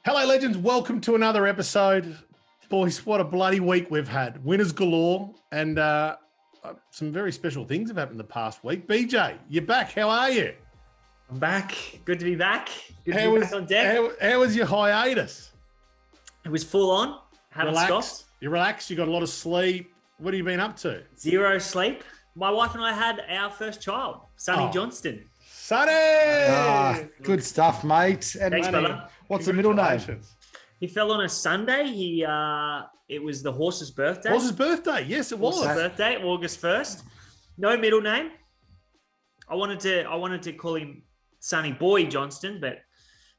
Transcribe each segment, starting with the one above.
Hello, legends. Welcome to another episode. Boys, what a bloody week we've had. Winners galore, and some very special things have happened the past week. BJ, you're back. How are you? I'm back. Good to be back. Good to be back on deck. How was your hiatus? It was full on. Haven't stopped. You relaxed. You got a lot of sleep. What have you been up to? Zero sleep. My wife and I had our first child, Sonny Johnston. Sonny! Good stuff, mate. And thanks, brother. What's the middle name? He fell on a Sunday. It was the horse's birthday. Horse's birthday. Yes, it was. Horse's birthday, August 1st. No middle name. I wanted to call him Sonny Boy Johnston, but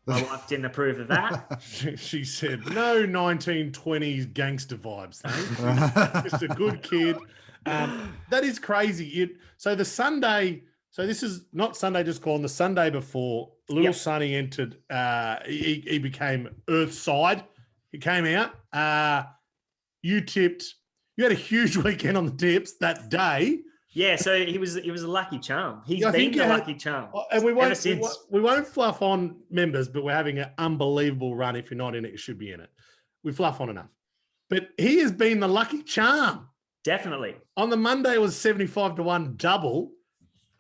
my wife didn't approve of that. She said, no 1920s gangster vibes, thanks. Just a good kid. That is crazy. So the Sunday, so this is not Sunday just gone, the Sunday before, little Sonny entered, he became Earthside. He came out. You tipped. You had a huge weekend on the tips that day. Yeah, so he was a lucky charm. He's been the lucky charm. And we won't fluff on members, but we're having an unbelievable run. If you're not in it, you should be in it. We fluff on enough. But he has been the lucky charm. Definitely. On the Monday, it was 75-1 double.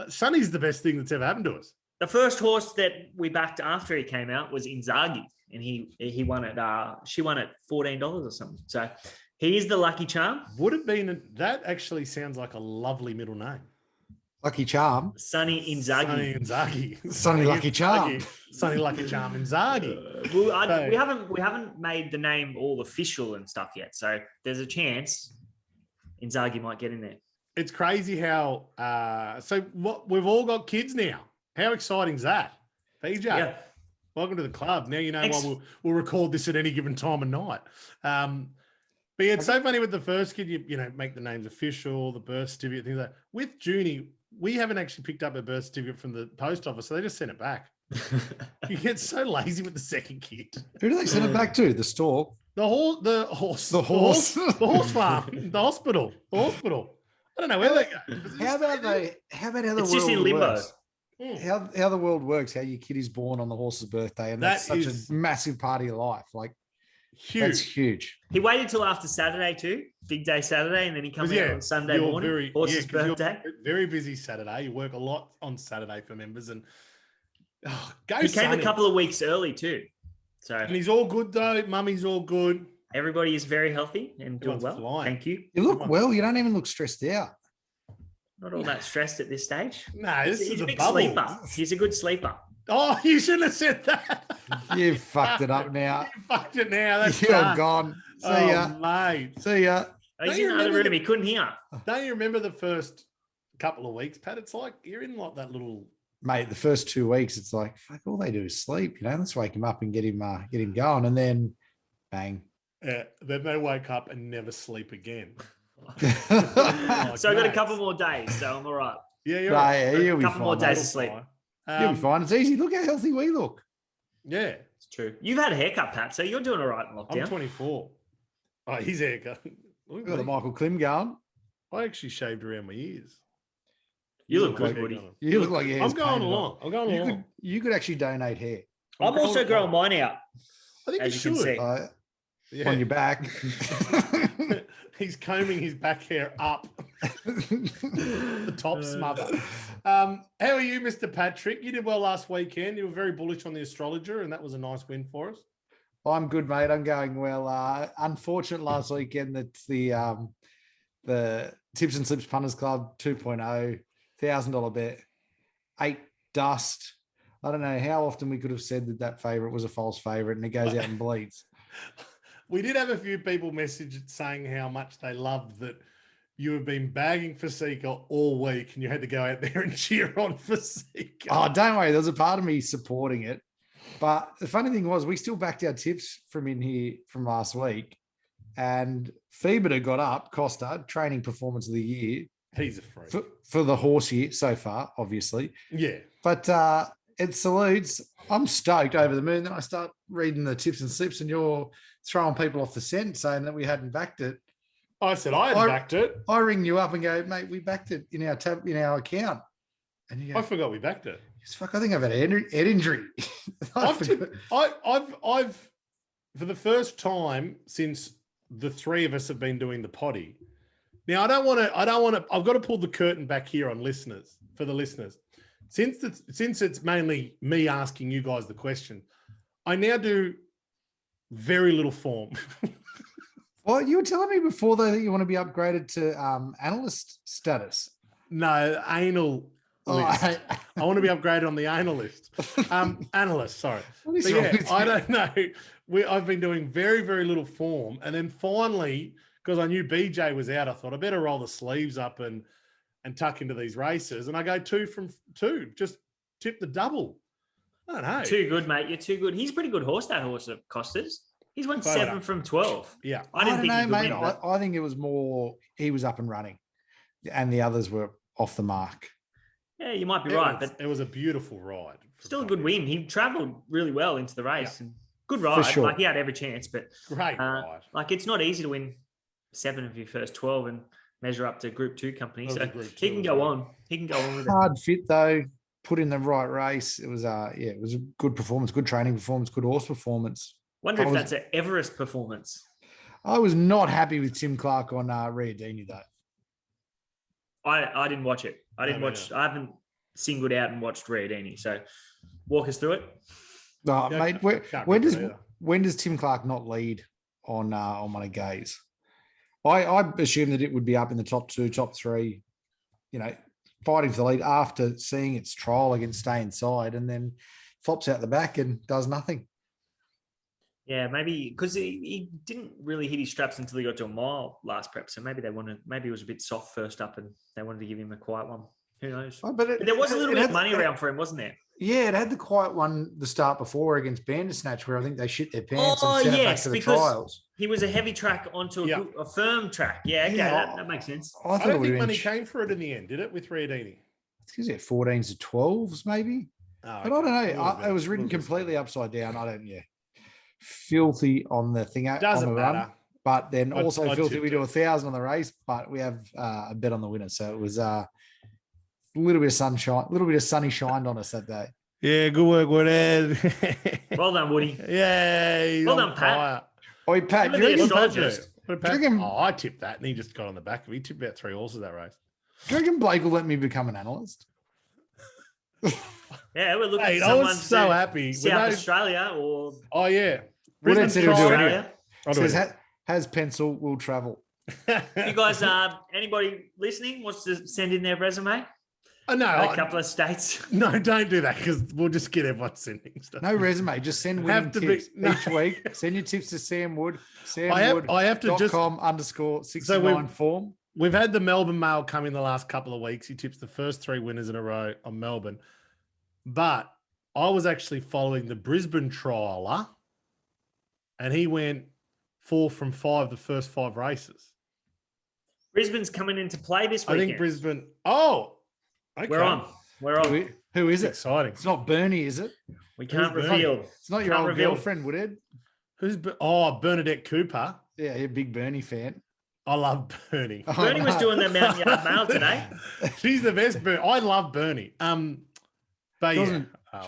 Sonny's the best thing that's ever happened to us. The first horse that we backed after he came out was Incentivise, and he won it. She won it $14 or something. So he is the lucky charm. Would it been that actually sounds like a lovely middle name? Lucky Charm. Sonny Inzaghi. Sonny Inzaghi. Sonny Lucky Charm. Sonny Lucky Charm Inzaghi. We haven't made the name all official and stuff yet, so there's a chance Inzaghi might get in there. It's crazy how we've all got kids now. How exciting is that? PJ, welcome to the club. Now you know why we'll record this at any given time of night. But yeah, it's so funny with the first kid, you know, make the names official, the birth certificate, things like that. With Junie, we haven't actually picked up a birth certificate from the post office, so they just sent it back. You get so lazy with the second kid. Who do they send it back to? The store? The horse farm, the hospital. I don't know where they go. How about how the it's just in limbo. Works? How the world works, how your kid is born on the horse's birthday, and that's such a massive part of your life. Like, huge. That's huge. He waited till after Saturday too, big day Saturday, and then he comes out on Sunday morning. Horse's birthday. Very busy Saturday. You work a lot on Saturday for members, and he came a couple of weeks early too. So and he's all good though. Mummy's all good. Everybody is very healthy and doing well. Flying. Thank you. You look well. You don't even look stressed out. Not all that stressed at this stage. No, he's a big sleeper. He's a good sleeper. Oh, you shouldn't have said that. You fucked it up now. You fucked it now. That's You're gone. See ya, mate. See ya. He's in another room. He couldn't hear. Don't you remember the first couple of weeks, Pat? It's like you're in like that little. Mate, the first 2 weeks, it's like, fuck, all they do is sleep. You know, let's wake him up and get him going. And then, bang. Yeah, then they wake up and never sleep again. So I got a couple more days, so I'm all right. Yeah, you're right. Yeah, a couple more days of sleep. You'll be fine. It's easy. Look how healthy we look. Yeah, it's true. You've had a haircut, Pat, so you're doing all right in lockdown. I'm 24. Oh, his haircut. We've got the Michael Klim going. I actually shaved around my ears. You look good, Woody. You look like I'm going along. You could actually donate hair. I'm also growing mine out. I think you should. On your back. He's combing his back hair up. The top smother. How are you, Mr. Patrick? You did well last weekend. You were very bullish on the astrologer, and that was a nice win for us. I'm good, mate. I'm going well. Unfortunate last weekend that the Tips and Slips Punters Club 2.0 $1,000 bet, 8 dust. I don't know how often we could have said that favourite was a false favourite, and it goes out and bleeds. We did have a few people message saying how much they loved that you have been bagging Fasika all week and you had to go out there and cheer on Fasika. Oh, don't worry. There was a part of me supporting it. But the funny thing was we still backed our tips from in here from last week. And Phobetor got up, Costa, training performance of the year. He's a freak. For the horse here so far, obviously. Yeah. But it salutes. I'm stoked, over the moon. Then I start reading the tips and slips and you're throwing people off the scent saying that we hadn't backed it. I said I hadn't backed it. I ring you up and go, mate, we backed it in our account. And you go, I forgot we backed it. Fuck, I think I've had a head injury. I've for the first time since the three of us have been doing the potty. Now, I don't want to, I've got to pull the curtain back here on listeners, for the listeners. Since it's mainly me asking you guys the question, I now do very little form. Well, you were telling me before though that you want to be upgraded to analyst status. No, anal list. I want to be upgraded on the anal list. Analyst, sorry. But yeah, I don't know. I've been doing very, very little form. And then finally, because I knew BJ was out, I thought I better roll the sleeves up and tuck into these races. And I go 2 from 2, just tip the double. I don't know. Too good, mate. You're too good. He's a pretty good horse, that horse at Costas. He's won 7 from 12. Yeah. I don't know, mate. I think it was more he was up and running and the others were off the mark. Yeah, you might be right. But it was a beautiful ride. Still a good win. He travelled really well into the race. Yeah. And good ride. For sure. Like, he had every chance. But great ride. Like, it's not easy to win 7 of your first 12 and measure up to Group 2 company. So he can go on. He can go on with it. Hard fit, though. Put in the right race. It was it was a good performance, good training performance, good horse performance. Wonder if that's an Everest performance. I was not happy with Tim Clark on Riadini, though. I didn't watch it. I haven't singled out and watched Riadini. So walk us through it. No, mate. When does Tim Clark not lead on one of Gay's? I assume that it would be up in the top 2, top 3, fighting for the lead after seeing its trial against Stay Inside, and then flops out the back and does nothing. Yeah, maybe because he didn't really hit his straps until he got to a mile last prep. So maybe maybe it was a bit soft first up and they wanted to give him a quiet one. Who knows? Oh, but there was a little bit of money around for him, wasn't there? Yeah, it had the quiet one the start before against Bandersnatch where I think they shit their pants and sent it back to the trials. He was a heavy track onto a firm track. Yeah, okay, that makes sense. I don't think money came for it in the end, did it, with Riadini? It's 14s to 12s, maybe. Oh, but okay. I don't know. It was written completely upside down. Filthy on the thing. Doesn't matter. Run, but then also filthy. We do 1,000 on the race, but we have a bet on the winner. So it was a little bit of sunshine, a little bit of sunny shined on us that day. Yeah, good work, Woodhead. Well done, Woody. Yeah. Well done, Pat. Oh, Pat, I tipped that and he just got on the back of it. He tipped about 3 horses that race. Do you reckon Blake will let me become an analyst? Yeah, we're looking at someone so happy. South Australia or... Oh, yeah. Brisbane said he'll do it anyway. Says, has pencil, will travel. You guys, anybody listening wants to send in their resume? No, a couple of states. No, don't do that because we'll just get everyone sending stuff. No resume, just send winning tips each week. Send your tips to Sam Wood. I have to just .com_69 form. We've had the Melbourne Mail come in the last couple of weeks. He tips the first 3 winners in a row on Melbourne. But I was actually following the Brisbane trialer and he went 4 from 5 the first 5 races. Brisbane's coming into play this weekend. I think Brisbane. Oh, okay. We're on. Who is it? Exciting. It's not Bernie, is it? We can't reveal. It's not your old girlfriend, Woodhead. Bernadette Cooper. Yeah, you're a big Bernie fan. I love Bernie. Bernie was doing the Mountain Yard Mail today. She's the best. I love Bernie. But she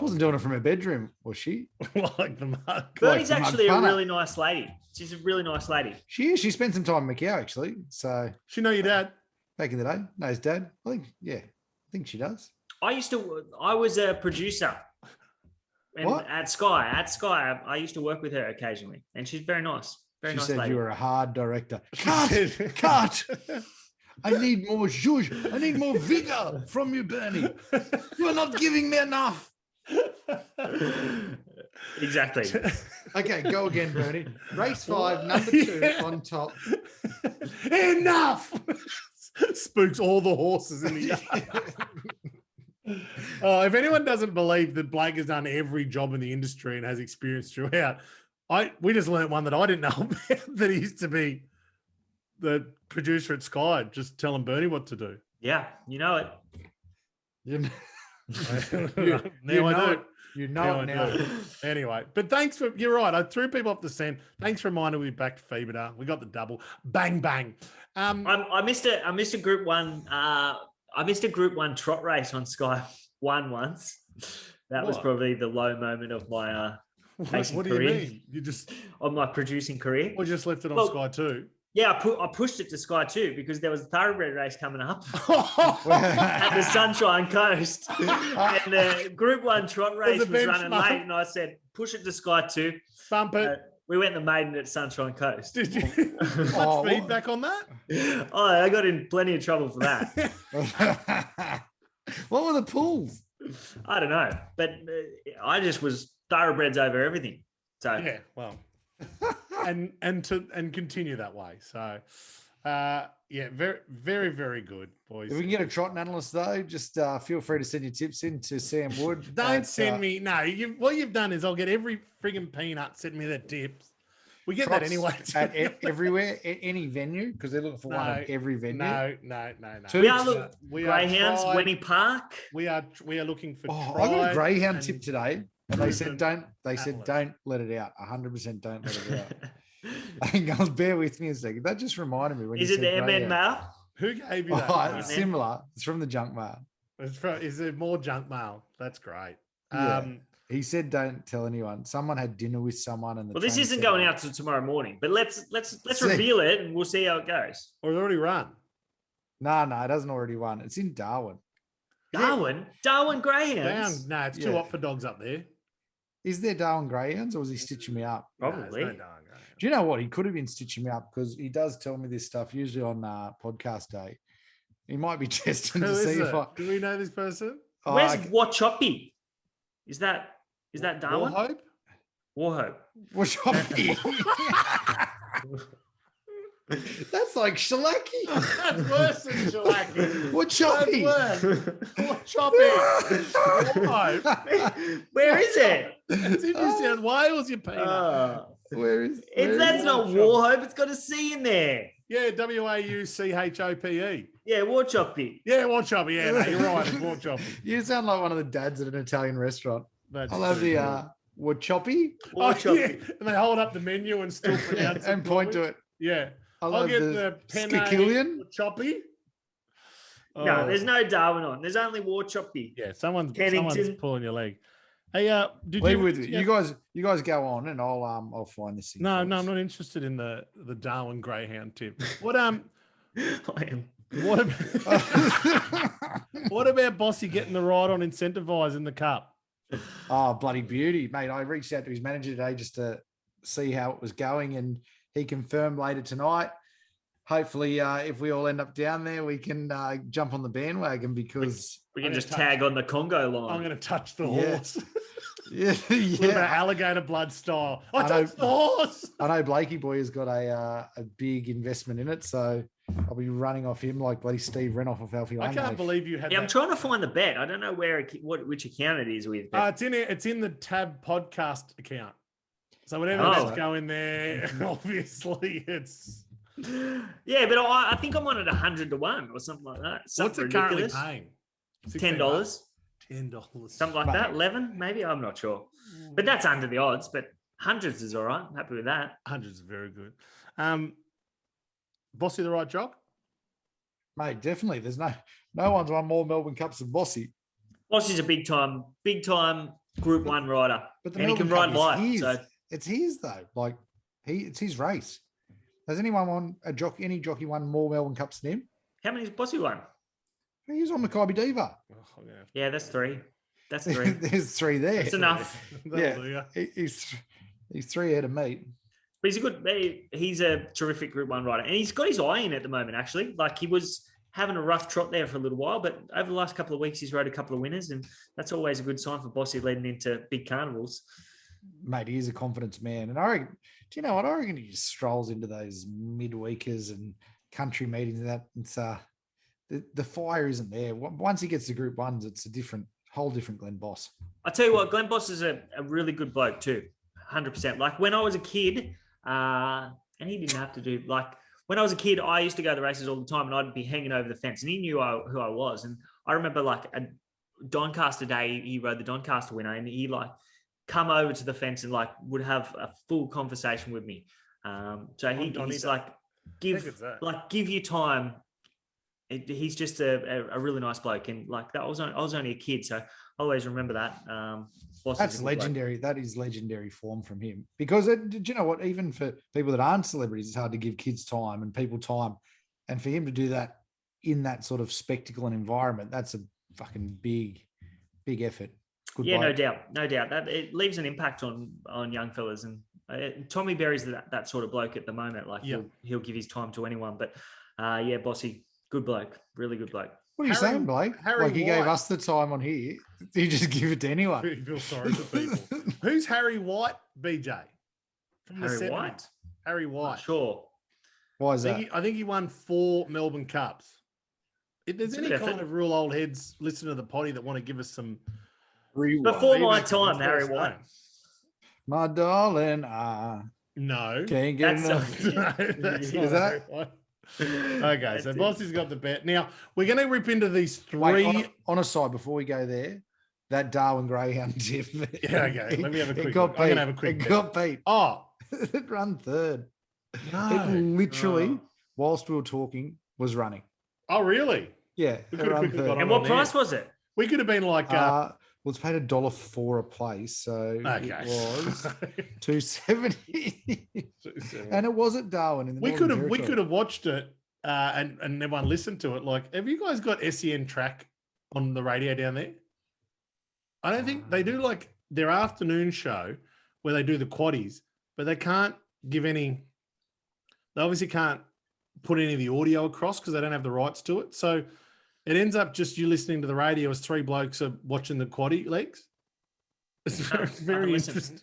wasn't doing it from her bedroom, was she? Like the mug. Bernie's actually a really nice lady. She's a really nice lady. She is. She spent some time in Macau, actually. So she know your dad back in the day. Knows dad. I think she does. I was a producer. And at Sky, I used to work with her occasionally, and she's very nice. Very nice lady. She said you were a hard director. Cut. I need more zhuzh. I need more vigor from you, Bernie. You're not giving me enough. Exactly. Okay, go again, Bernie. Race 5, number 2 on top. Enough. Spooks all the horses in the yard. If anyone doesn't believe that Blake has done every job in the industry and has experience throughout, we just learned one that I didn't know about, that he used to be the producer at Sky, just telling Bernie what to do. Yeah, you know it. You know it now. Anyway, but you're right. I threw people off the scent. Thanks for reminding me back to Phobetor. We got the double. Bang, bang. I missed a Group 1. I missed a Group 1 trot race on Sky 1 once. That was probably the low moment of my What do you mean? You just on my producing career. or just left it on Sky 2? Yeah, I pushed it to Sky 2 because there was a thoroughbred race coming up at the Sunshine Coast. And the Group 1 trot race was running late, and I said, push it to Sky 2. Bump it. We went the maiden at Sunshine Coast. Did you? Much feedback on that? Oh, I got in plenty of trouble for that. What were the pools? I don't know, but I just was thoroughbreds over everything. So yeah, well, and continue that way. So, yeah, very, very, very good, boys. If we can get a trotting analyst though, just feel free to send your tips in to Sam Wood. Don't send me. No, what you've done is I'll get every frigging peanut send me their tips. We get that anyway. At everywhere, at any venue, because they're looking for one at every venue. No. We are looking Greyhounds, Wenny Park. We are looking for. I got a Greyhound tip today, and they said don't. They said don't let it out. 100% don't let it out. Hang on, bear with me a second. That just reminded me when is it the MN Mail? Who gave you that? It's similar. It's from the junk mail. Is there more junk mail? That's great. Yeah. He said, "Don't tell anyone." Someone had dinner with someone, and this isn't going out till tomorrow morning. But let's reveal it, and we'll see how it goes. Or it's already run. No, it hasn't already run. It's in Darwin. Darwin Greyhounds. No, it's too hot for dogs up there. Is there Darwin Greyhounds, or was he stitching me up? Probably. No, do you know what? He could have been stitching me up because he does tell me this stuff usually on podcast day. He might be testing to see if I. Do we know this person? Where's Wachoppy? Is that Darwin? Warhope. Wachoppy. That's like shellacking. That's worse than shellacking. Wachoppy. Wachoppy. Where is it? It's in New South Wales, you peanut. That's not Warhope. It's got a C in there. Yeah, WAUCHOPE. Yeah, Wachoppy. Yeah, Wachoppy. Yeah, no, you're right. It's Wachoppy. You sound like one of the dads at an Italian restaurant. I love the Wachoppy. Yeah. And they hold up the menu and still pronounce it and point to it. Yeah. I'll get the Skikillian. Wachoppy. No, there's no Darwin on. There's only Wachoppy. Yeah, someone's pulling your leg. Hey, you guys go on, and I'll find this thing. No, I'm not interested in the Darwin Greyhound tip. What I am. What about Bossy getting the ride on Incentivise in the Cup? Oh, bloody beauty, mate! I reached out to his manager today just to see how it was going, and he confirmed later tonight. Hopefully, if we all end up down there, we can jump on the bandwagon because we can just tag on the Congo line. I'm going to touch the horse. Yeah. With an alligator blood style. I touched the horse. I know Blakey boy has got a big investment in it, so I'll be running off him like bloody Steve Renoff off Alfie Lane. I can't believe you had. Yeah, I'm trying to find the bet. I don't know which account it is with. It's in the Tab podcast account. So whatever bets go in there, obviously it's. Yeah, but I think I'm on at 100 to 1 or something like that. What's it currently paying? $10. $10. Something like that. 11, maybe. I'm not sure. But that's under the odds. But hundreds is all right. I'm happy with that. Hundreds is very good. Bossy the right job? Mate, definitely. There's no one's won more Melbourne Cups than Bossy. Bossy's a big time Group 1 rider. But and he can ride light. So. It's his though. Like it's his race. Has anyone won any jockey won more Melbourne Cups than him? How many has Bossy won? He was on Maccabi Diva. Oh, yeah, that's 3. That's 3. There's 3 there. That's enough. He's 3 ahead of me. But he's a terrific Group 1 rider. And he's got his eye in at the moment, actually. Like he was having a rough trot there for a little while, but over the last couple of weeks, he's rode a couple of winners. And that's always a good sign for Bossy leading into big carnivals. Mate, he is a confidence man. And I reckon, do you know what? I reckon he just strolls into those midweekers and country meetings and that. It's the fire isn't there. Once he gets to Group 1s, it's a whole different Glen Boss. I tell you what, Glen Boss is a really good bloke too. 100%. Like when I was a kid, and he didn't have to do when I was a kid, I used to go to the races all the time and I'd be hanging over the fence and he knew who I was. And I remember like a Doncaster day, he rode the Doncaster winner and he come over to the fence and would have a full conversation with me. So he's give you time he's just a really nice bloke. And like that, I was only a kid, so I always remember that. That's legendary. That is legendary form from him. Because do you know what? Even for people that aren't celebrities, it's hard to give kids time and people time. And for him to do that in that sort of spectacle and environment, that's a fucking big effort. Good yeah, bloke. no doubt. That it leaves an impact on young fellas. And Tommy Berry's that sort of bloke at the moment. Like he'll give his time to anyone. But yeah, Bossy, good bloke, really good bloke. What are you saying, Blake? Like he gave us the time on here. You just give it to anyone. You feel sorry for people. Who's Harry White, BJ? From Harry the 70s. White? Harry White. Not sure. Why is that? I think he won 4 Melbourne Cups. If there's any kind of real old heads listening to the potty that want to give us some... Before my time, Harry White. My darling, No. Can't get enough. That's is that? Okay, so Bossy's got the bet. Now, we're going to rip into these 3... Wait, on a side, before we go there, that Darwin Greyhound tip. Yeah, okay. Let me have a quick look. I'm going to have a quick It got beat. Oh. It ran third. No. It literally, whilst we were talking, was running. Oh, really? Yeah. And what price was it? We could have been like... well, it's paid $1.04 a place, so it was $2.70. And it was at Darwin. In the we could have watched it and everyone listened to it. Like, have you guys got SEN track on the radio down there? I don't think they do like their afternoon show where they do the quaddies, but they can't give any. They obviously can't put any of the audio across because they don't have the rights to it. So it ends up just you listening to the radio as 3 blokes are watching the quaddie legs. It's very interesting.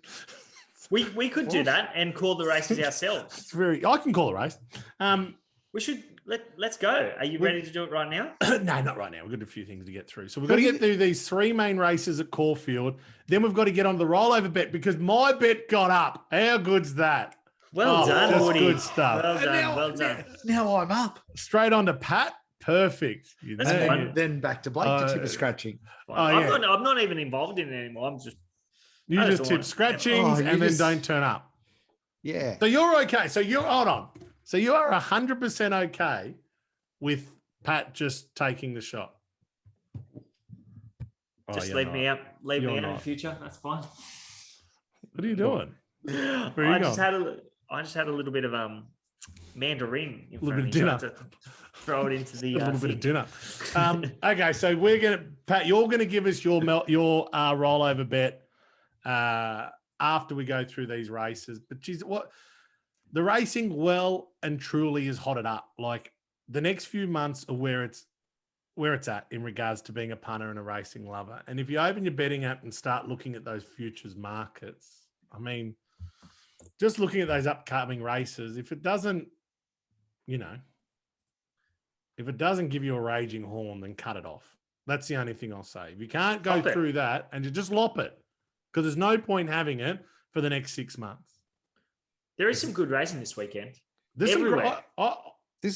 We could do that and call the races ourselves. It's I can call a race. We should let's go. Are you ready to do it right now? No, not right now. We've got a few things to get through. So we've got to get through these 3 main races at Caulfield. Then we've got to get on the rollover bet because my bet got up. How good's that? Well done, Woody. Good stuff. Well done. Now I'm up. Straight on to Pat. Perfect. Then back to Blake to tip a scratching. I'm not even involved in it anymore. I'm just... You just tip scratchings and then don't turn up. Yeah. So you're okay. So hold on. So you are 100% okay with Pat just taking the shot. Just leave me out. Leave me out in the future. That's fine. What are you doing? I just had a little bit of Mandarin in front of me. Dinner. To throw it into the a little bit of dinner. Okay, so Pat, you're gonna give us your rollover bet after we go through these races. But geez, what the racing well and truly is hotted up. Like the next few months are where it's at in regards to being a punter and a racing lover. And if you open your betting app and start looking at those futures markets, I mean, just looking at those upcoming races, if it doesn't give you a raging horn, then cut it off. That's the only thing I'll say. If you can't go through that and you just lop it, because there's no point having it for the next 6 months. There is some good racing this weekend. This is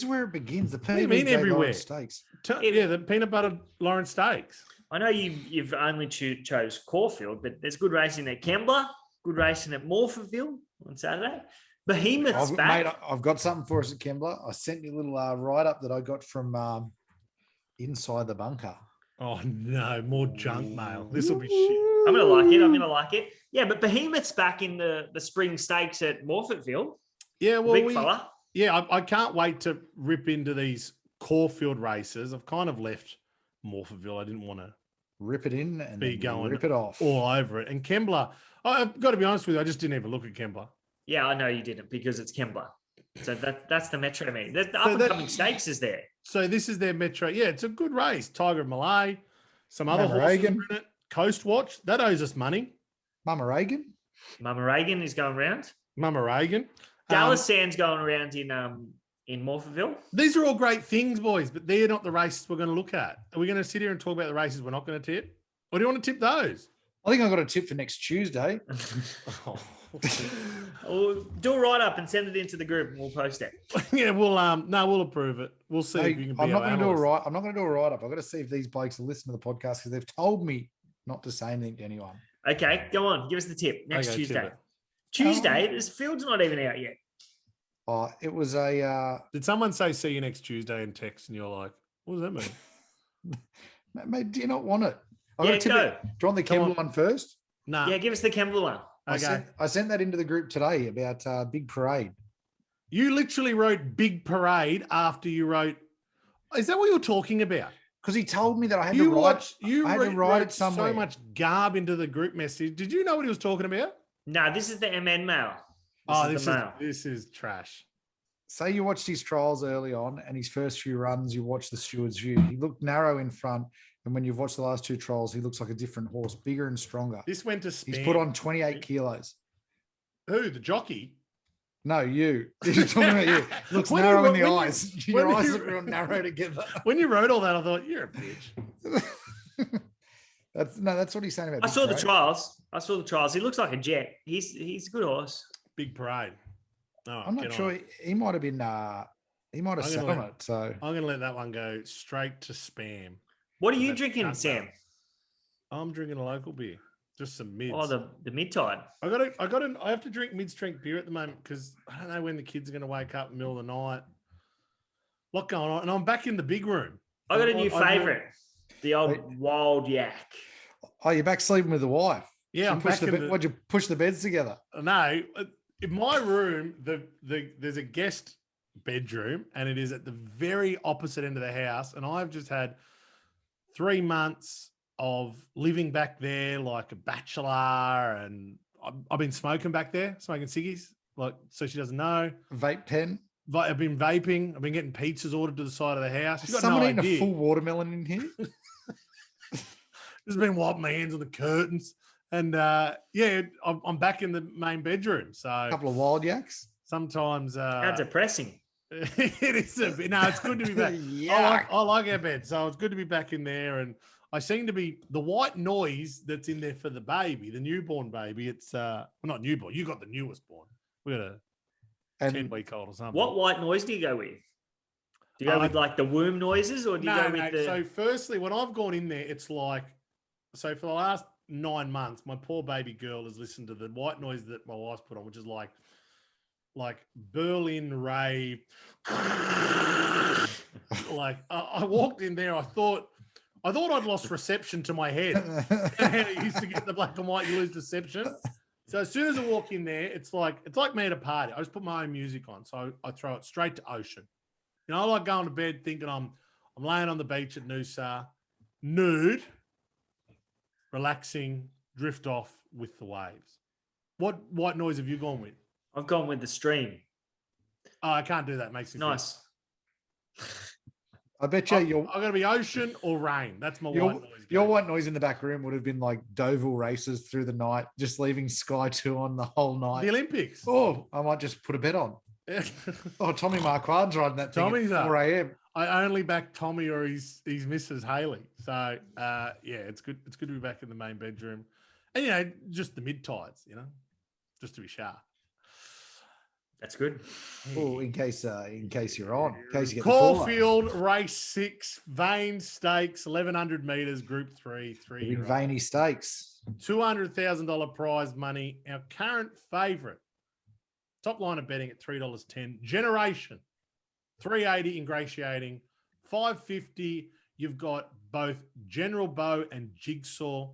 where it begins. The P.B Lawrence Stakes. The Peanut Butter Lawrence Stakes. I know you've only chose Caulfield, but there's good racing at Kembla, good racing at Morphettville on Saturday. Behemoth's back. Mate, I've got something for us at Kembla. I sent you a little write-up that I got from inside the bunker. Oh, no, more junk mail. This will be shit. I'm going to like it. Yeah, but Behemoth's back in the spring stakes at Morphettville. Yeah, well, big fella. Yeah, I can't wait to rip into these Caulfield races. I've kind of left Morphettville. I didn't want to rip it in and be going rip it off all over it. And Kembla, I've got to be honest with you, I just didn't even look at Kembla. Yeah, I know you didn't because it's Kembla. So that's the Metro meeting. The up-and-coming stakes is there. So this is their Metro. Yeah, it's a good race. Tiger of Malay, some other horses in it. Coast Watch, that owes us money. Mama Reagan is going around. Mama Reagan. Dallas Sands going around in Morphettville. These are all great things, boys, but they're not the races we're going to look at. Are we going to sit here and talk about the races we're not going to tip? Or do you want to tip those? I think I've got a tip for next Tuesday. We'll do a write-up and send it into the group and we'll post it. Yeah, we'll approve it. We'll see if you can be I'm not going to do a write-up. I've got to see if these blokes will listen to the podcast because they've told me not to say anything to anyone. Okay, go on. Give us the tip. Next Tuesday. Tuesday, this field's not even out yet. It was a... Did someone say see you next Tuesday in text and you're like... What does that mean? Mate, do you not want it? Yeah, go. Do you want the Kembla one first? Nah. Yeah, give us the Kembla one. Okay. I sent that into the group today about Big Parade. You literally wrote Big Parade after you wrote. Is that what you're talking about? Because he told me that I had to write. You I had to write it somewhere. So much garb into the group message. Did you know what he was talking about? No, this is the MN mail. This is trash. Say you watched his trials early on and his first few runs, you watched the Steward's View. He looked narrow in front. And when you've watched the last two trials, he looks like a different horse, bigger and stronger. This went to Spam. He's put on 28 kilos. Who? The jockey? No, you. You're talking about you. Looks narrow in the eyes. Your eyes look real narrow together. When you wrote all that, I thought, you're a bitch. That's what he's saying about. I saw the trials. He looks like a jet. He's a good horse. Big Parade. Oh, I'm not sure. He might have been. He might have sat on it. So I'm going to let that one go straight to Spam. What are you drinking, Sam? I'm drinking a local beer, just some mids. Oh, the mid-tide. I have to drink mid-strength beer at the moment because I don't know when the kids are going to wake up in the middle of the night. Lot going on, and I'm back in the big room. I got a new favorite, the old Wild Yak. Oh, you're back sleeping with the wife? Yeah, I'm back. Why'd you push the beds together? No, in my room, there's a guest bedroom, and it is at the very opposite end of the house, and I've just had 3 months of living back there like a bachelor, and I've been smoking back there, smoking ciggies, like, so she doesn't know. Vape pen. I've been vaping. I've been getting pizzas ordered to the side of the house. Has someone eating a full watermelon in here? Just been wiping my hands on the curtains, and I'm back in the main bedroom. So a couple of wild yaks. Sometimes how depressing. It is a bit. No, it's good to be back. I like our bed, so it's good to be back in there. And I seem to be the white noise that's in there for the baby, the newborn baby. It's not newborn. You got the newest born. We got a 10-week-old or something. What white noise do you go with? Do you go with like the womb noises, or do you go with the? So firstly, when I've gone in there, it's like, so for the last 9 months, my poor baby girl has listened to the white noise that my wife's put on, which is like Berlin rave. Like I walked in there, I thought I'd lost reception to my head. I used to get the black and white, you lose reception. So as soon as I walk in there, it's like me at a party. I just put my own music on, so I throw it straight to Ocean. You know, I like going to bed thinking I'm laying on the beach at Noosa, nude, relaxing, drift off with the waves. What white noise have you gone with? I've gone with the stream. Oh, I can't do that. It makes me nice. I bet you I'm going to be ocean or rain. That's my white noise. Your white noise in the back room would have been like Deauville races through the night, just leaving Sky 2 on the whole night. The Olympics. Oh, I might just put a bet on. Oh, Tommy Marquard's riding that thing at 4 a.m. I only back Tommy or his Mrs. Haley. So, it's good. It's good to be back in the main bedroom. And, just the mid-tides, just to be sharp. That's good. Oh, in case you're on, in case you get Caulfield Race 6, Vane Stakes, 1,100 meters, Group 3, Big Vaney Stakes. $200,000 prize money. Our current favourite, top line of betting at $3.10. Generation, $3.80 ingratiating, $5.50. You've got both General Bow and Jigsaw.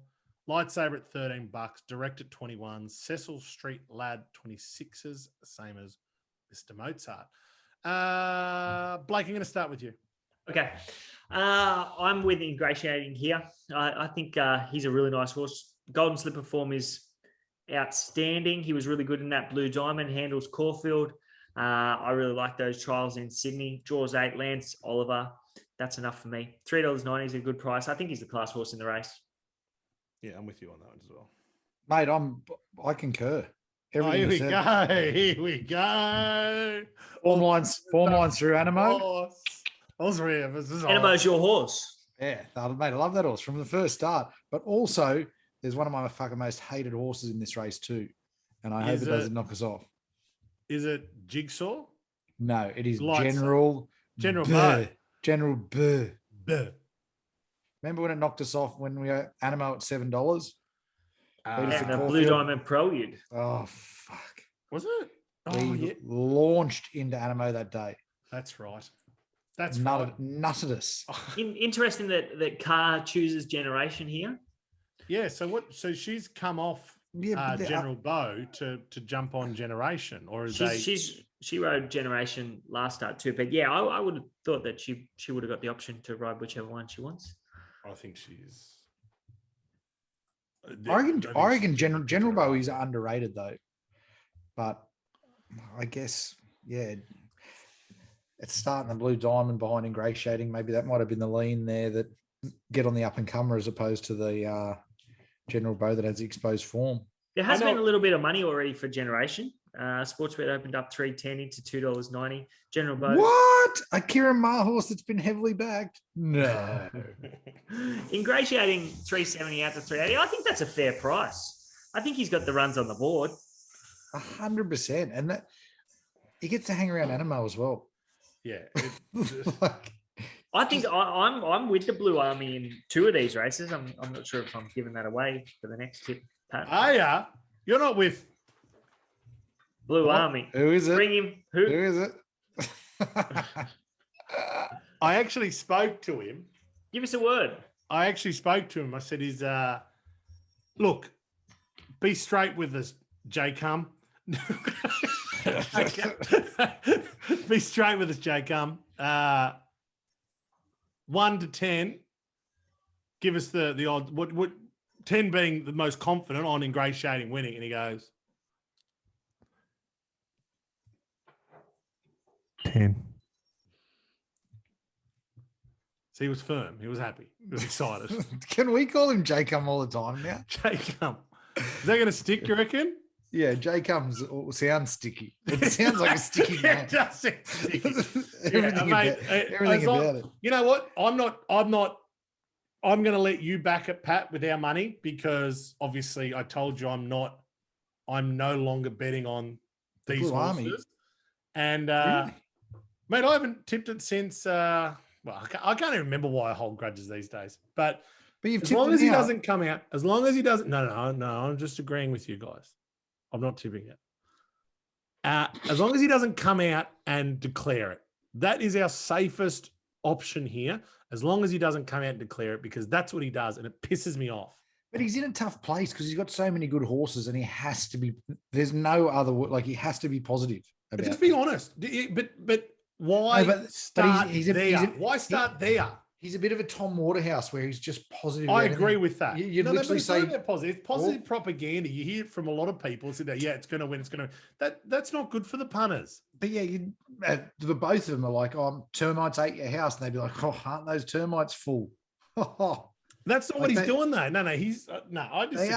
Lightsaber at $13, Direct at 21, Cecil Street Lad 26s, same as Mr. Mozart. Blake, I'm going to start with you. Okay. I'm with ingratiating here. I think he's a really nice horse. Golden Slipper form is outstanding. He was really good in that Blue Diamond, handles Caulfield. I really like those trials in Sydney. Draws 8, Lance Oliver. That's enough for me. $3.90 is a good price. I think he's the class horse in the race. Yeah, I'm with you on that one as well. Mate, I concur. Here we go. Form lines through Animo. All three of us. Animo's your horse. Yeah, mate, I love that horse from the first start. But also, there's one of my fucking most hated horses in this race too. And I hope it doesn't knock us off. Is it Jigsaw? No, it is General Bow. General Bow. Remember when it knocked us off when we were Animo at $7? And the Blue Diamond Prelude. Oh, fuck. Was it? We launched into Animo that day. That's right. That's nutted us. Interesting that Carr chooses Generation here. Yeah. So she's come off General Bow to jump on Generation, or she rode Generation last start too. But yeah, I would have thought that she would have got the option to ride whichever one she wants. I think she's. I reckon General Bow is underrated though, but I guess it's starting the Blue Diamond behind Ingratiating. Maybe that might have been the lean there that get on the up and comer as opposed to the General Bow that has the exposed form. There has been a little bit of money already for Generation. Sportsbet opened up $3.10 into $2.90. General Bow. What? A Kieran Maher horse that's been heavily backed? No. Ingratiating $3.70 out to $3.80. I think that's a fair price. I think he's got the runs on the board. 100%. And that he gets to hang around Animo as well. Yeah. I think I'm with the Blue Army in 2 of these races. I'm not sure if I'm giving that away for the next tip, Pat. Oh, yeah. You're not with Blue Army. Who is it? Bring him. Who is it? I actually spoke to him. Give us a word. I actually spoke to him. I said, look, be straight with us, J-Cum. Be straight with us, J-Cum. 1 to 10. Give us the odds. What 10 being the most confident on Ingratiating winning, and he goes 10. So he was firm. He was happy. He was excited. Can we call him J-Cum all the time now? J-Cum. Is that going to stick, you reckon? Yeah, J-Cum sounds sticky. It sounds like a sticky name. It does sound sticky. Everything about it. You know what? I'm going to let you back it, Pat, with our money, because obviously I told you I'm no longer betting on these horses. Army. And really? Mate, I haven't tipped it since I can't even remember why I hold grudges these days. But you've as long as he doesn't come out, as long as he doesn't, no, I'm just agreeing with you guys. I'm not tipping it. As long as he doesn't come out and declare it, that is our safest option here. As long as he doesn't come out and declare it, because that's what he does, and it pisses me off. But he's in a tough place because he's got so many good horses, and he has to be. There's no other he has to be positive. But just be honest. But why start there? Why start there? He's a bit of a Tom Waterhouse where he's just positive. I agree with that. You literally say positive. It's positive propaganda. You hear it from a lot of people. Say that, it's going to win. It's going to. That's not good for the punters. But the both of them are like, termites ate your house, and they'd be like, aren't those termites full? That's not what he's doing though. No, he's no. I just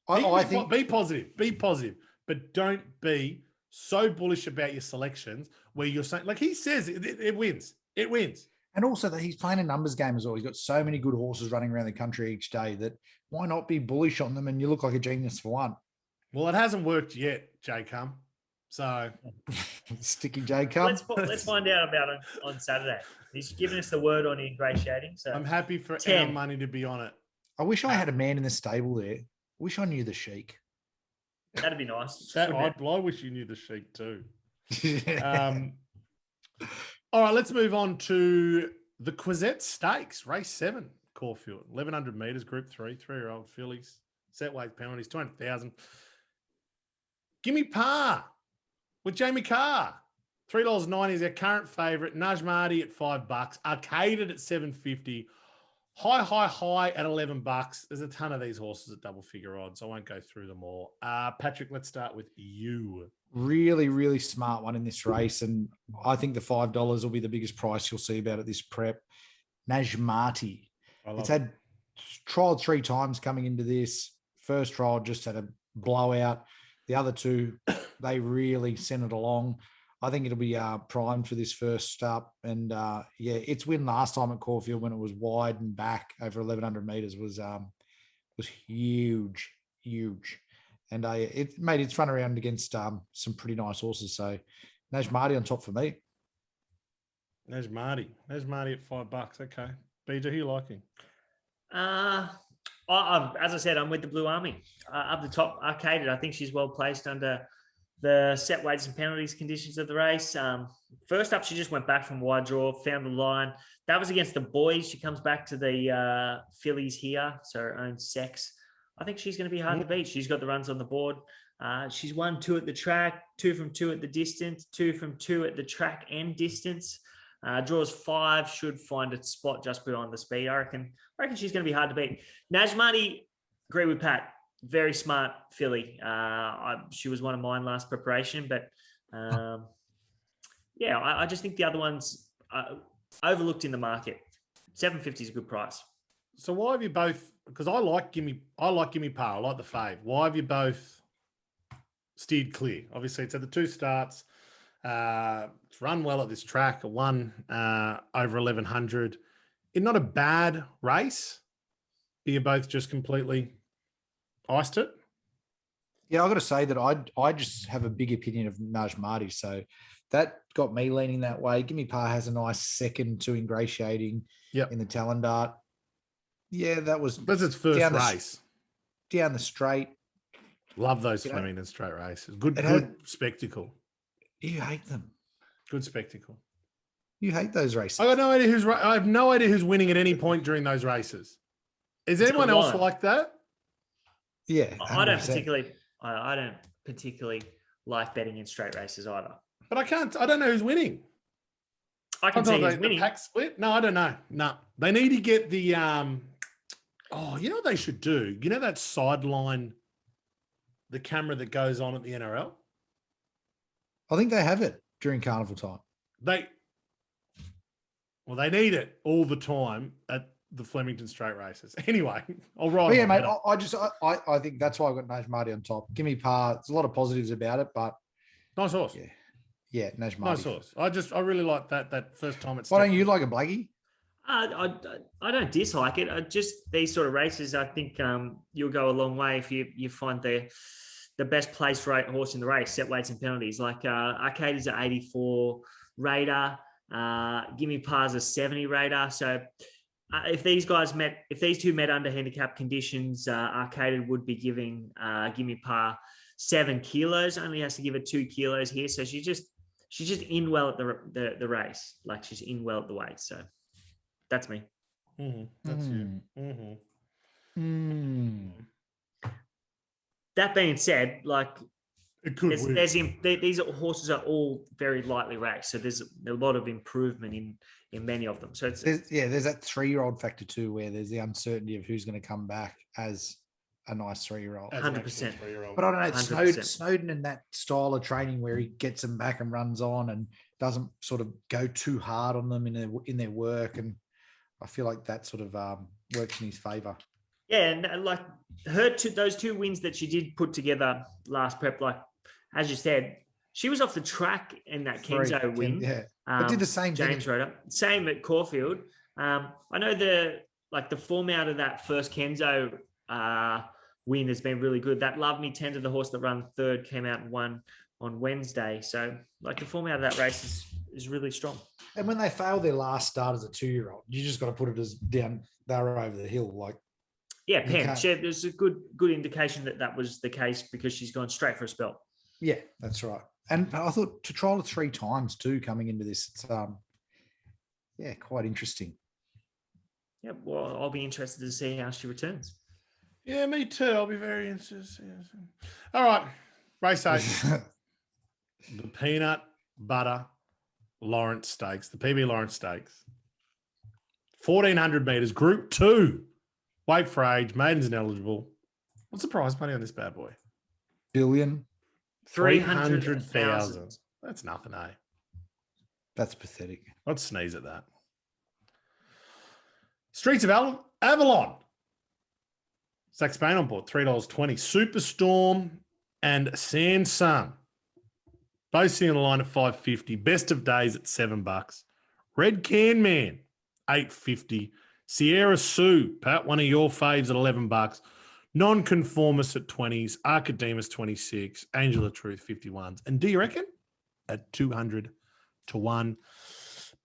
I think be positive. Be positive, but don't be so bullish about your selections where you're saying, like he says, it wins. It wins. And also that he's playing a numbers game as well. He's got so many good horses running around the country each day that why not be bullish on them, and you look like a genius for one. Well, it hasn't worked yet, J-Cum. So sticky J-Cum. Let's find out about it on Saturday. He's given us the word on Ingratiating. So I'm happy for our money to be on it. I wish I had a man in the stable there. Wish I knew the Sheik. That'd be nice. I wish you knew the Sheik too. All right, let's move on to the Quezette Stakes, race 7, Caulfield, 1,100 metres, Group 3, 3-year-old fillies, set weight penalties, 200,000. Give me par with Jamie Carr. $3.90 is our current favourite. Najmati at $5. Arcaded at $7.50. High at $11. There's a ton of these horses at double figure odds. I won't go through them all. Patrick, let's start with you. Really, really smart one in this race. And I think the $5 will be the biggest price you'll see about it this prep. Najmati. It's had trialed 3 times coming into this. First trial just had a blowout. The other 2, they really sent it along. I think it'll be primed for this first up. And its win last time at Caulfield when it was wide and back over 1,100 metres was huge. And it made its run around against some pretty nice horses. So Najmati on top for me. Najmati at $5. Okay. BJ, who are you liking? As I said, I'm with the Blue Army. Up the top, Arcaded. I think she's well placed under the set weights and penalties conditions of the race. First up, she just went back from wide draw, found the line. That was against the boys. She comes back to the fillies here, so her own sex. I think she's going to be hard to beat. She's got the runs on the board. She's won 2 at the track, 2 from 2 at the distance, 2 from 2 at the track and distance. Draws 5, should find a spot just beyond the speed. I reckon she's going to be hard to beat. Najmati, agree with Pat. Very smart filly. She was one of mine last preparation, but I just think the other ones overlooked in the market. $750 is a good price. So why have you both? Because I like Gimme Pa. I like the fave. Why have you both steered clear? Obviously, it's had the 2 starts. It's run well at this track. Won over 1100. It's not a bad race. You both just completely iced it. Yeah, I got to say that I just have a big opinion of Najmati, so that got me leaning that way. Gimme Pa has a nice second to Ingratiating in the Talon Dart. Yeah, that's its first race down the straight. Love those Flemington straight races. Good spectacle. You hate them. Good spectacle. You hate those races. I have no idea who's winning at any point during those races. Is anyone else like that? Yeah, 100%. I don't particularly like betting in straight races either. But I don't know who's winning. I can see who's winning. The pack split? No, I don't know. No. They need to get the you know what they should do? You know that sideline, the camera that goes on at the NRL? I think they have it during carnival time. They need it all the time at the Flemington straight races. Anyway, I'll ride. Yeah, mate. I think that's why I got Najmati on top. Gimme Pa. There's a lot of positives about it, but nice horse. Yeah, Najmati. Nice horse. I really like that first time it's. Why don't you like a Blackie? I don't dislike it. Just these sort of races, I think you'll go a long way if you find the best placed horse in the race, set weights and penalties. Like Arcade is an 84 rater. Gimme Pa's a 70 rater. So if these two met under handicap conditions, Arcade would be giving Gimme Pa 7 kilos. Only has to give it 2 kilos here. So she's just in well at the race. Like she's in well at the weight. So that's me. Mm-hmm. That's you. Mm-hmm. Mm. That being said, like it could these horses are all very lightly raced, so there's a lot of improvement in many of them. So there's that 3-year-old factor too, where there's the uncertainty of who's going to come back as a nice 3-year-old. 100%. But I don't know, Snowden in that style of training where he gets them back and runs on and doesn't sort of go too hard on them in their work, and I feel like that sort of works in his favour. Yeah, and like those 2 wins that she did put together last prep, like as you said, she was off the track in that Kenzo win. Yeah, but did the same. James Roder, same at Caulfield. I know the form out of that first Kenzo win has been really good. That Love Me Tender, the horse that ran 3rd, came out and won on Wednesday. So like the form out of that race is really strong. And when they failed their last start as a 2-year-old, you just got to put it as down. They were over the hill, like. Yeah, Pam. There's a good indication that was the case because she's gone straight for a spell. Yeah, that's right. And I thought to trial it 3 times too coming into this. It's quite interesting. Yeah, well, I'll be interested to see how she returns. Yeah, me too. I'll be very interested. All right, race 8. The Peanut Butter Lawrence Stakes, the P.B Lawrence Stakes. 1,400 metres, Group 2. Weight for age, maidens ineligible. What's the prize money on this bad boy? Billion. 300,000. That's nothing, eh? That's pathetic. I'd sneeze at that. Streets of Avalon. Zach Spain on board, $3.20. Superstorm and Sansun. Both sitting on the line at $5.50. Best of Days at $7. Red Can Man, $8.50. Sierra Sue, Pat, one of your faves at $11. Nonconformist at 20s. Archidemus 26. Angel of Truth 51s. And do you reckon? At 200 to 1.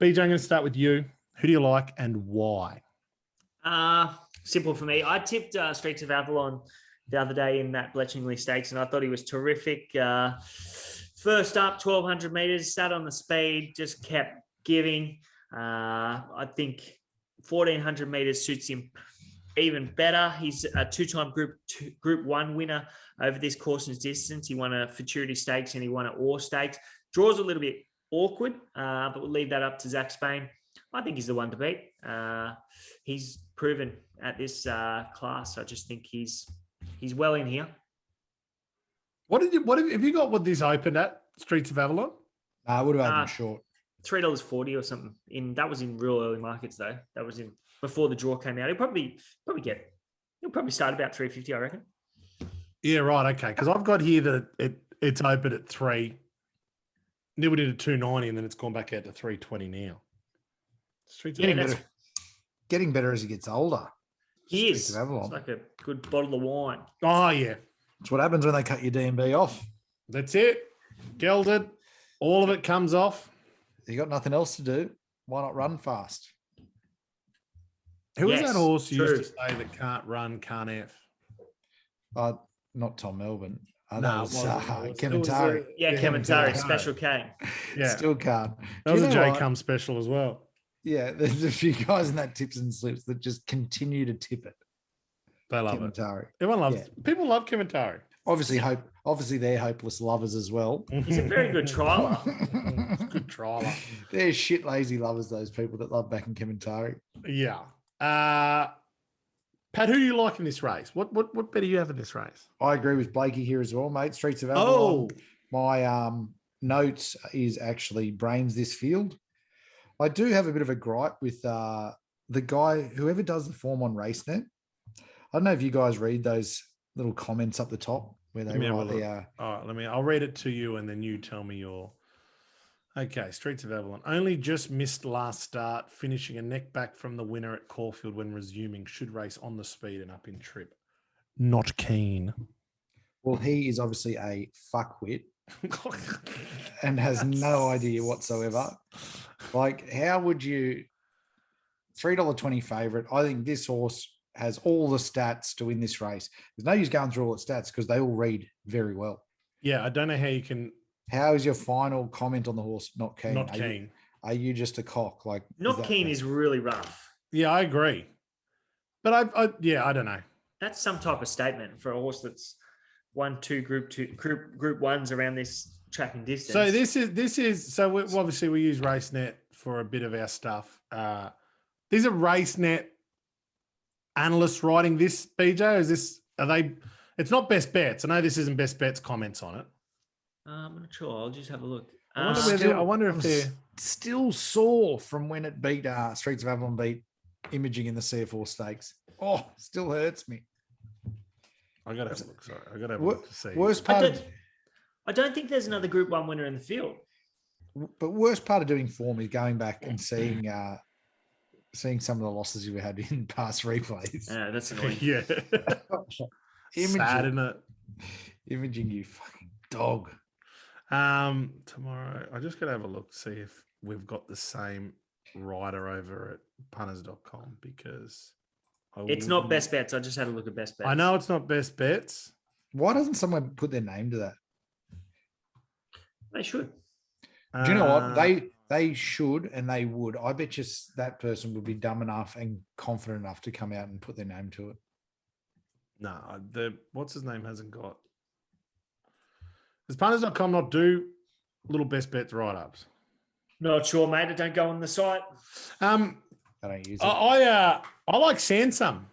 BJ, I'm going to start with you. Who do you like and why? Simple for me. I tipped Streets of Avalon the other day in that Bletchingley Stakes, and I thought he was terrific. First up, 1,200 meters, sat on the speed, just kept giving. I think 1,400 meters suits him even better. He's a two-time Group 1 winner over this course and distance. He won a Futurity Stakes and he won an Ore Stakes. Draws a little bit awkward, but we'll leave that up to Zach Spain. I think he's the one to beat. He's proven at this class. I just think he's well in here. What have you got with this opened at Streets of Avalon? I would have had him short. $3.40 or something. That was in real early markets though. That was in before the draw came out. He'll probably start about $3.50, I reckon. Yeah, right. Okay, because I've got here that it's open at $3. Nibbled it at $2.90, and then it's gone back out to $3.20 now. Getting better as he gets older. He is. It's like a good bottle of wine. Oh yeah, that's what happens when they cut your DMB off. That's it. Gelded. All of it comes off. You got nothing else to do. Why not run fast? Who was that horse you used to say that can't run, can't F? Not Tom Melbourne. No, Kementari. Kementari, Special K. Yeah. Still can't. That was a J-Cum special as well. Yeah, there's a few guys in that tips and slips that just continue to tip it. They love Kementari. It. Everyone loves it. People love Kementari. Obviously they're hopeless lovers as well. He's a very good trialer. Good trialer. They're shit lazy lovers, those people that love backing Kementari. Yeah. Pat, who do you like in this race? What bet do you have in this race? I agree with Blakey here as well, mate. Streets of Avalon. My notes is actually brains this field. I do have a bit of a gripe with the guy, whoever does the form on RaceNet. I don't know if you guys read those little comments up the top where they write the... All right, I'll read it to you and then you tell me your... Okay, Streets of Avalon. Only just missed last start, finishing a neck back from the winner at Caulfield when resuming. Should race on the speed and up in trip. Not keen. Well, he is obviously a fuckwit and has no idea whatsoever. Like, how would you... $3.20 favourite. I think this horse has all the stats to win this race. There's no use going through all the stats because they all read very well. Yeah, I don't know how you can... How is your final comment on the horse? Not keen. Not keen. Are you just a cock? Like, not keen is really rough. Yeah, I agree. But I don't know. That's some type of statement for a horse that's won group ones around this track and distance. So this is so obviously we use RaceNet for a bit of our stuff. These are RaceNet analysts writing this, BJ. It's not Best Bets. I know this isn't Best Bets comments on it. I'm not sure. I'll just have a look. I wonder if they're still sore from when it beat Streets of Avalon beat Imaging in the C4 Stakes. Oh, still hurts me. I gotta have a look. Sorry, I gotta have a look to see. Worst part. I don't think there's another Group 1 winner in the field. But worst part of doing form is going back and seeing some of the losses you had in past replays. Yeah, that's annoying. Yeah. Imaging, sad, isn't it? Imaging, you fucking dog. Tomorrow, I just gotta have a look to see if we've got the same writer over at punters.com because it's not Best Bets. I just had a look at Best Bets. I know it's not Best Bets. Why doesn't someone put their name to that? They should. Do you know what? They should and they would. I bet you that person would be dumb enough and confident enough to come out and put their name to it. No, what's his name hasn't got. Does punters.com not do little Best Bets write-ups? Not sure, mate. I don't go on the site. I don't use it. I like Sansum.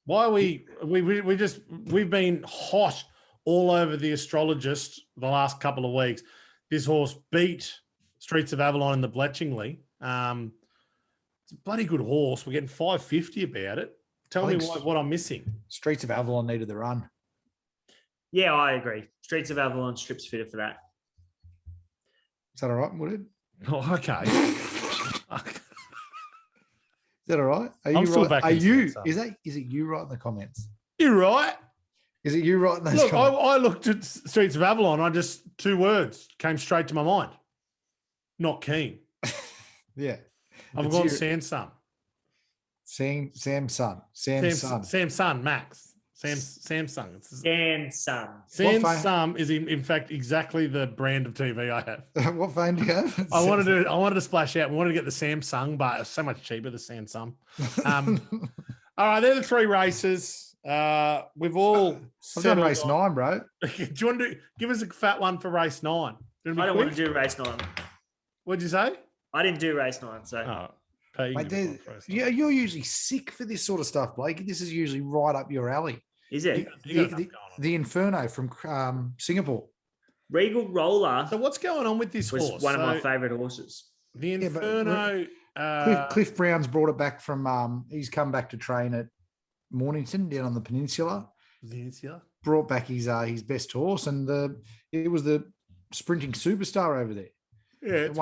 Why we've been hot all over the astrologist the last couple of weeks. This horse beat Streets of Avalon in the Bletchingley. It's a bloody good horse. We're getting $5.50 about it. Tell me what I'm missing. Streets of Avalon needed the run. Yeah, I agree. Streets of Avalon strips fitter for that. Is that all right, Woodard? Oh, okay. Is that all right? Are I'm you still right? back Are in you? Sansum. Is it you writing the comments? You're right. Is it you writing those Look, comments? I looked at Streets of Avalon. Two words came straight to my mind. Not keen. Yeah. I've gone Sansum. Samson, Max. Samsung. Samsung is in fact exactly the brand of TV I have. What phone do you have? I wanted to splash out. We wanted to get the Samsung, but it's so much cheaper, the Samsung. All right, they're the three races. We've all I've done race 9, bro. Do you want to give us a fat one for race 9? I don't want to do race 9. What'd you say? I didn't do race 9, so. Oh, you're usually sick for this sort of stuff, Blake. This is usually right up your alley. Is it? The Inferno from Singapore. Regal Roller. So what's going on with this horse? One of my favourite horses. The Inferno. Cliff Brown's brought it back from. He's come back to train at Mornington down on the peninsula. Brought back his best horse, and it was the sprinting superstar over there. Yeah, it's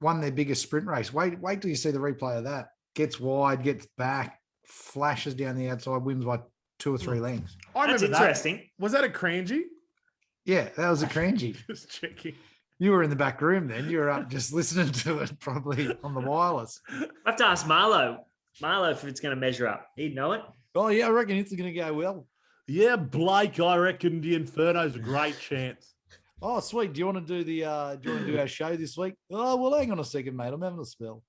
won their biggest sprint race. Wait till you see the replay of that. Gets wide, gets back, flashes down the outside, wins by 2 or 3 lengths. That's interesting. Was that a Cranji? Yeah, that was a Cranji. Just checking. You were in the back room then. You were up just listening to it, probably on the wireless. I have to ask Marlo if it's going to measure up. He'd know it. Oh, yeah, I reckon it's going to go well. Yeah, Blake, I reckon the Inferno's a great chance. Oh, sweet. Do you want to do our show this week? Oh, well, hang on a second, mate. I'm having a spell.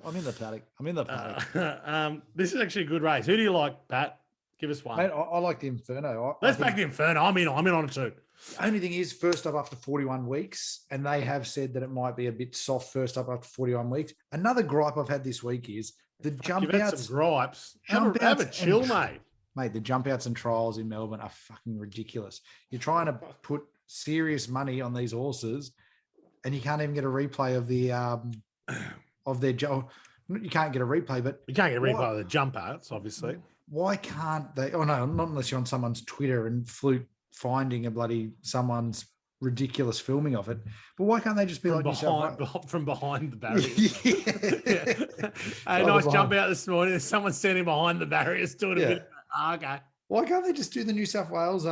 I'm in the paddock. This is actually a good race. Who do you like, Pat? Give us one. Mate, I like the Inferno. Let's back the Inferno. I'm in on it too. Only thing is, first up after 41 weeks, and they have said that it might be a bit soft first up after 41 weeks. Another gripe I've had this week is the jump outs. Some gripes. Have a chill, mate. Mate, the jump outs and trials in Melbourne are fucking ridiculous. You're trying to put serious money on these horses, and you can't even get a replay of their job. You can't get a replay, but you can't get a replay of the jump outs, obviously. Why can't they? Oh no, not unless you're on someone's Twitter and fluke finding someone's ridiculous filming of it. But why can't they just be from behind the barriers? Hey, nice jump out this morning. There's someone standing behind the barriers doing a bit. Okay. Why can't they just do the New South Wales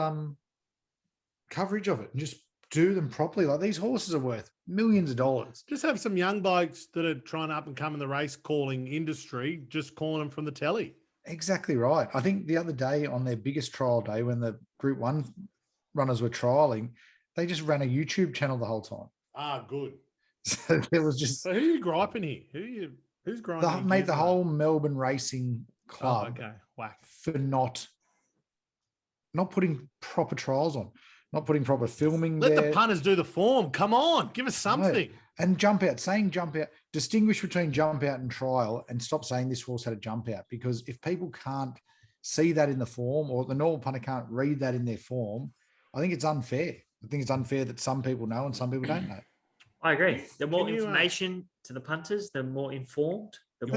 coverage of it and just do them properly? Like, these horses are worth millions of dollars. Just have some young blokes that are trying to up and come in the race calling industry, just calling them from the telly. Exactly right. I think the other day on their biggest trial day, when the Group 1 runners were trialing, they just ran a YouTube channel the whole time. Ah, good. So there was just. So who are you griping here? Who's griping? Made the whole Melbourne Racing Club for not putting proper trials on, not putting proper filming. Let the punters do the form. Come on, give us something. Right. And jump out, distinguish between jump out and trial, and stop saying this horse had a jump out, because if people can't see that in the form, or the normal punter can't read that in their form, I think it's unfair. I think it's unfair that some people know and some people don't know. I agree. The more information to the punters, the more informed, the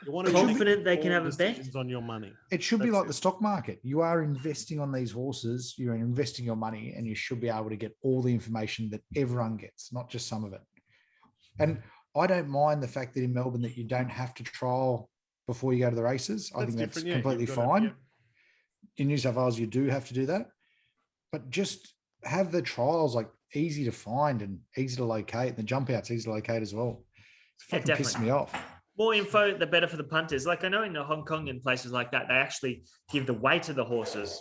more confident they can have a bet on your money. It should be like the stock market. You are investing on these horses. You're investing your money, and you should be able to get all the information that everyone gets, not just some of it. And I don't mind the fact that in Melbourne that you don't have to trial before you go to the races. I think that's completely fine. In New South Wales, you do have to do that. But just have the trials like easy to find and easy to locate. The jump outs easy to locate as well. It's fucking pissed me off. More info, the better for the punters. Like, I know in Hong Kong and places like that, they actually give the weight of the horses.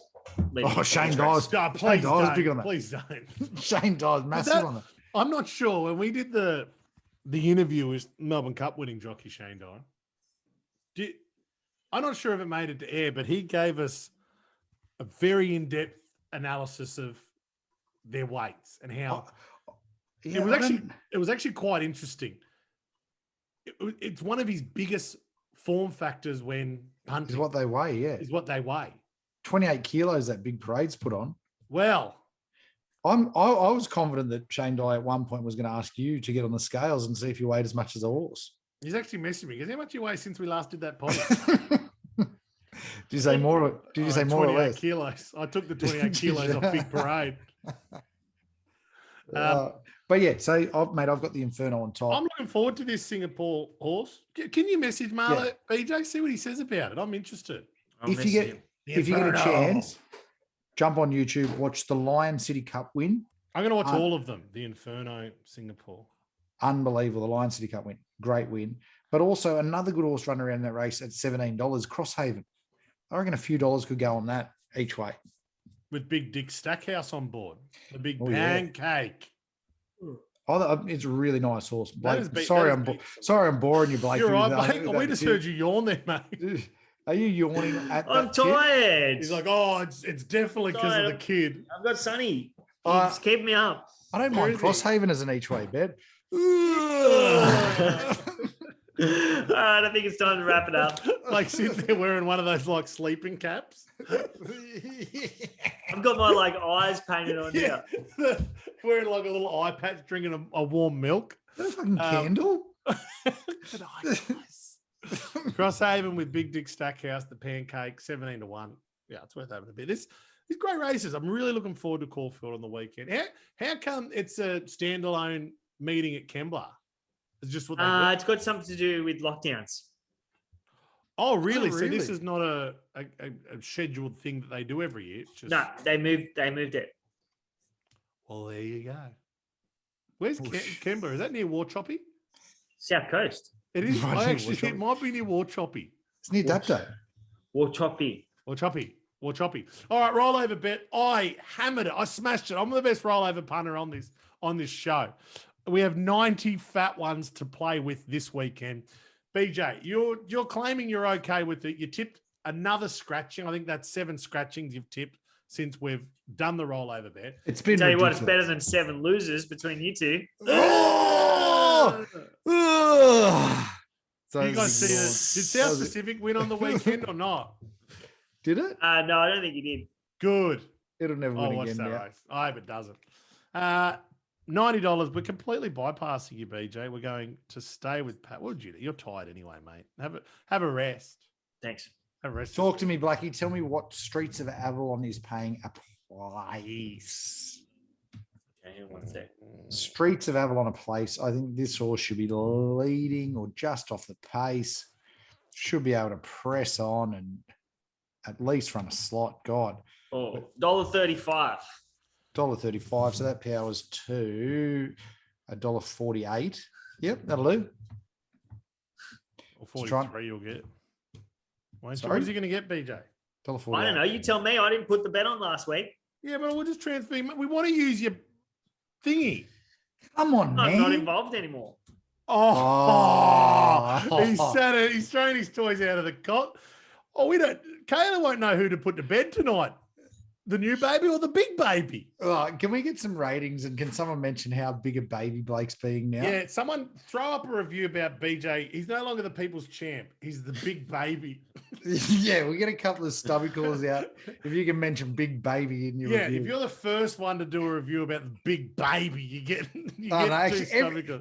Shane Dye's big on that. Please don't. Shane Dye's massive on that. I'm not sure. When we did the interview with Melbourne Cup winning jockey Shane Dye, I'm not sure if it made it to air, but he gave us a very in-depth analysis of their weights and how it was actually quite interesting. It's one of his biggest form factors when punting. Is what they weigh, Is what they weigh. 28 kilos that big parade's put on. Well, I was confident that Shane Dye at one point was going to ask you to get on the scales and see if you weighed as much as a horse. He's actually messaging me. Because how much you weigh since we last did that podcast? Did you say more? Did you say more or less? Kilos. I took the 28 kilos off Big Parade. But yeah, so I've got the Inferno on top. I'm looking forward to this Singapore horse. Can you message Marlo, BJ, see what he says about it? I'm interested. If you get a chance, jump on YouTube, watch the Lion City Cup win. I'm going to watch all of them. The Inferno, Singapore. Unbelievable. The Lion City Cup win. Great win. But also another good horse run around that race at $17, Crosshaven. I reckon a few dollars could go on that each way. With Big Dick Stackhouse on board. The big Oh, yeah. pancake. Oh, it's a really nice horse. Blake, That is sorry, I'm boring you, Blake. You're right, with Blake. We just heard you yawn there, mate. Are you yawning at I'm that tip? tired. He's like, oh, it's definitely because of the kid. I've got Sonny. He's keeping me up. I don't mind Crosshaven as an each way bet. All right, I think it's time to wrap it up. Like sitting there wearing one of those like sleeping caps. I've got my like eyes painted on here. Wearing like a little eye patch, drinking a warm milk. Is that a fucking candle? Crosshaven with Big Dick Stackhouse, the pancake, 17-1. Yeah, it's worth having a bit. These great races. I'm really looking forward to Caulfield on the weekend. How come it's a standalone meeting at Kembla? It's just what they do? It's got something to do with lockdowns. Oh, really? So this is not a scheduled thing that they do every year. It's just... No, they moved it. Well, there you go. Where's Kembla? Is that near Warchoppy? South Coast. It is. It might be near Warchoppy. It's near Dapto. Warchoppy. All right, rollover bet. I hammered it. I smashed it. I'm the best rollover punter on this show. We have 90 fat ones to play with this weekend. BJ, you're claiming you're okay with it. You tipped another scratching. I think that's 7 scratchings you've tipped since we've done the rollover bet. It's been tell you ridiculous. what, it's better than 7 losers between you two. So you guys see it? Did South Pacific win on the weekend or not? Did it? No, I don't think you did. Good. It'll never win again now. Race. I hope it doesn't. $90. We're completely bypassing you, BJ. We're going to stay with Pat. What would you do? You're tired anyway, mate. Have a rest. Thanks. Have a rest. Talk to me, Blackie. Tell me what Streets of Avalon is paying a place. Okay, hang on one sec. Streets of Avalon a place. I think this horse should be leading or just off the pace. Should be able to press on and at least run a slot. God. Oh, $1.35. $1.35. So that powers to $1.48. Yep, that'll do. Or 43 you'll get. What is he going to get, BJ? $1.48. I don't know. You tell me. I didn't put the bet on last week. Yeah, but we'll just transfer. We want to use your thingy. Come on, man. I'm not involved anymore. He's throwing his toys out of the cot. Oh, Kayla won't know who to put to bed tonight. The new baby or the big baby? Can we get some ratings and can someone mention how big a baby Blake's being now? Yeah, someone throw up a review about BJ. He's no longer the people's champ. He's the big baby. Yeah, we get a couple of stubby calls out. If you can mention big baby in your review. If you're the first one to do a review about the big baby, you get actually,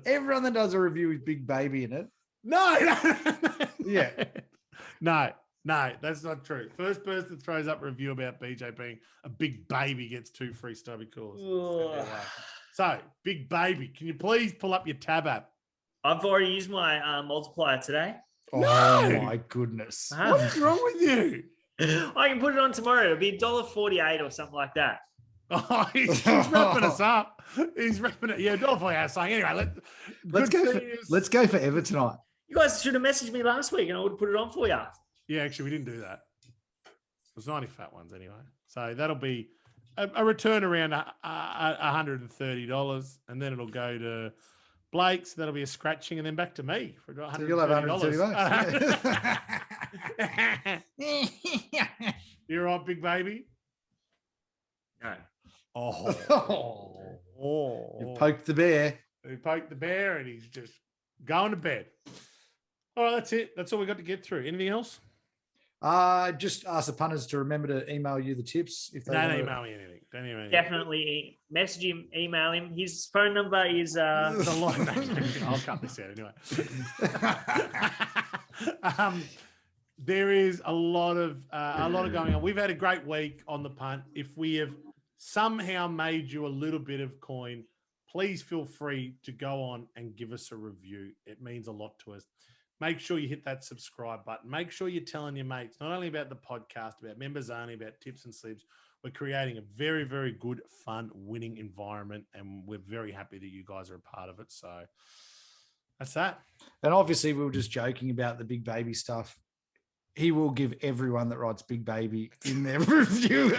everyone that does a review with big baby in it. No. Yeah. No, that's not true. First person that throws up a review about BJ being a big baby gets 2 free stubby calls. So, big baby, can you please pull up your tab app? I've already used my multiplier today. Oh, my goodness. What's wrong with you? I can put it on tomorrow. It'll be $1.48 or something like that. Oh, he's wrapping us up. He's wrapping it. Yeah, $1.48. So anyway, let's go for Ever tonight. You guys should have messaged me last week and I would have put it on for you. Yeah, actually, we didn't do that. It was 90 fat ones anyway. So that'll be a return around $130, and then it'll go to Blake. So that'll be a scratching, and then back to me for $130. So you'll have $130. You're right, big baby. No. You poked the bear. He poked the bear, and he's just going to bed. All right, that's it. That's all we got to get through. Anything else? Just ask the punters to remember to email you the tips. If they don't email me anything. Don't email me. Definitely message him, email him. His phone number is I'll cut this out anyway. There is a lot of going on. We've had a great week on the punt. If we have somehow made you a little bit of coin, please feel free to go on and give us a review. It means a lot to us. Make sure you hit that subscribe button. Make sure you're telling your mates, not only about the podcast, about members only, about tips and slips. We're creating a very, very good, fun, winning environment, and we're very happy that you guys are a part of it. So that's that. And obviously, we were just joking about the big baby stuff. he will give everyone that rides Big Baby in their review.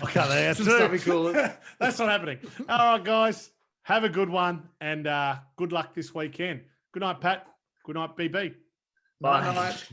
Okay, Some stubby coolers. That's not happening. All right, guys. Have a good one and good luck this weekend. Good night, Pat. Good night, BB. Bye. Night.